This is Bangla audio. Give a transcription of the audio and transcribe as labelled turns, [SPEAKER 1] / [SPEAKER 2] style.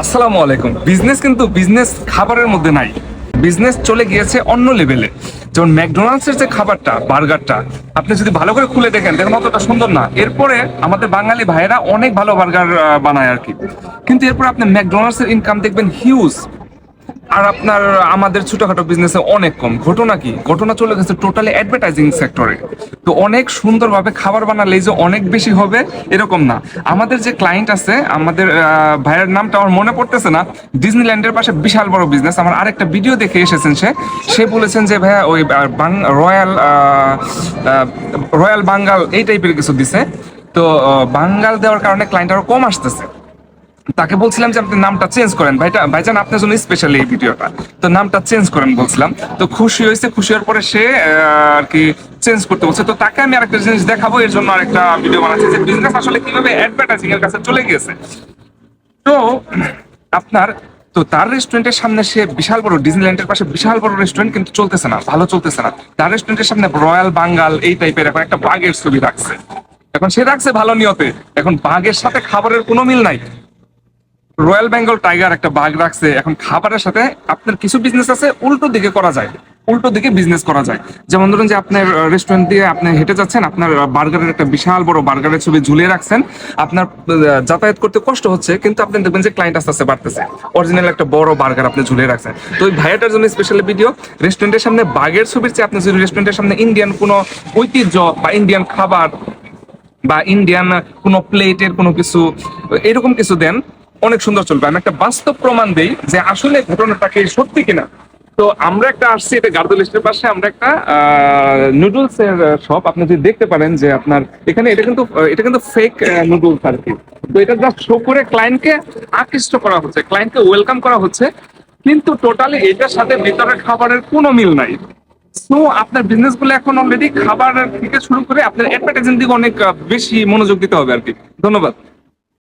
[SPEAKER 1] আসসালামু আলাইকুম। বিজনেস কিন্তু বিজনেস খাবারের মধ্যে নাই, বিজনেস চলে গিয়েছে অন্য লেভেলে। যেমন ম্যাকডোনাল্ডসের যে খাবারটা, বার্গারটা আপনি যদি ভালো করে খুলে দেখেন দেখেন অতটা সুন্দর না। এরপরে আমাদের বাঙালি ভাইয়েরা অনেক ভালো বার্গার বানায় আর কি, কিন্তু এরপর আপনি ম্যাকডোনাল্ডসের ইনকাম দেখবেন হিউজ, আর আপনার আমাদের ছোটখাটো বিজনেসে অনেক কম। ঘটনা কি? ঘটনা চলে গেছে টোটালি অ্যাডভার্টাইজিং সেক্টরে। তো অনেক সুন্দরভাবে খাবার বানালেই যে অনেক বেশি হবে এরকম না। আমাদের যে ক্লায়েন্ট আছে, আমাদের ভাইয়ের নামটা আমার মনে পড়তেছে না, ডিজনিল্যান্ডের পাশে বিশাল বড় বিজনেস। আমার আরেকটা ভিডিও দেখে এসেছেন, সে বলেছেন যে ভাইয়া ওই রয়্যাল রয়্যাল বাঙ্গাল এই টাইপের কিছু দিছে। তো বাঙ্গাল দেওয়ার কারণে ক্লায়েন্ট আরো কম আসতেছে। তাকে বলছিলাম যে আপনি নামটা চেঞ্জ করেন ভাইজান, আপনার জন্য স্পেশালি এই ভিডিওটা, তো নামটা চেঞ্জ করেন বলছিলাম। তো খুশি হয়েছে, খুশি হওয়ার পরে সে আর কি চেঞ্জ করতে বলছে। তো তাকে আমি আরেকটা জিনিস দেখাবো, এর জন্য আরেকটা ভিডিও বানাচ্ছি যে বিজনেস আসলে কিভাবে অ্যাডভার্টাইজিং এর কাছে চলে গিয়েছে। তো আপনার, তো তার রেস্টুরেন্টের সামনে সে বিশাল বড়, ডিজনিল্যান্ডের পাশে বিশাল বড় রেস্টুরেন্ট, কিন্তু চলতেছে না, ভালো চলতেছে না। তার রেস্টুরেন্টের সামনে রয়্যাল বাঙ্গাল এই টাইপের এখন একটা বাঘের ছবি রাখছে। এখন সে রাখছে ভালো নিয়তে, এখন বাঘের সাথে খাবারের কোনো মিল নাই। রয়্যাল বেঙ্গল টাইগার একটা বাঘ রাখছে, এখন খাবারের সাথে আপনার কিছু বিজনেস আছে উল্টো দিকে করা যায়, উল্টো দিকে বিজনেস করা যায়। যেমন ধরুন যে আপনার রেস্টুরেন্ট দিয়ে আপনি হেঁটে যাচ্ছেন, আপনার বার্গারের একটা বিশাল বড় বার্গারের ছবি ঝুলিয়ে রাখছেন, আপনার যাতায়াত করতে কষ্ট হচ্ছে, কিন্তু আপনি দেখবেন যে ক্লায়েন্ট আস্তে আস্তে বাড়তেছে, অরিজিনাল একটা বড় বার্গার আপনি ঝুলিয়ে রাখছেন। তো ওই ভাইয়াটার জন্য স্পেশালি ভিডিও। রেস্টুরেন্টের সামনে বাঘের ছবির চেয়ে আপনি যদি রেস্টুরেন্টের সামনে ইন্ডিয়ান কোনো ঐতিহ্য বা ইন্ডিয়ান খাবার বা ইন্ডিয়ান কোনো প্লেটের কোনো কিছু এরকম কিছু দেন, অনেক সুন্দর চলবে। আমি একটা বাস্তব প্রমাণ দেই যে আসলে ঘটনাটাকে সত্যি কিনা। তো আমরা একটা আসছি, এটা গার্দুল স্টের পাশে, আমরা একটা নুডলস এর শপ। আপনি যদি দেখতে পারেন যে আপনার এখানে এটা কিন্তু ফেক নুডলস আর কি। তো এটা জাস্ট শো করে ক্লায়েন্টকে আকৃষ্ট করা হচ্ছে, ক্লায়েন্টকে ওয়েলকাম করা হচ্ছে, কিন্তু টোটালি এটার সাথে ভিতরের খাবারের কোনো মিল নাই। তো আপনার বিজনেস গুলো এখন অলরেডি খাবার থেকে শুরু করে আপনার অ্যাডভার্টাইজিং দিকে অনেক বেশি মনোযোগ দিতে হবে আর কি। ধন্যবাদ।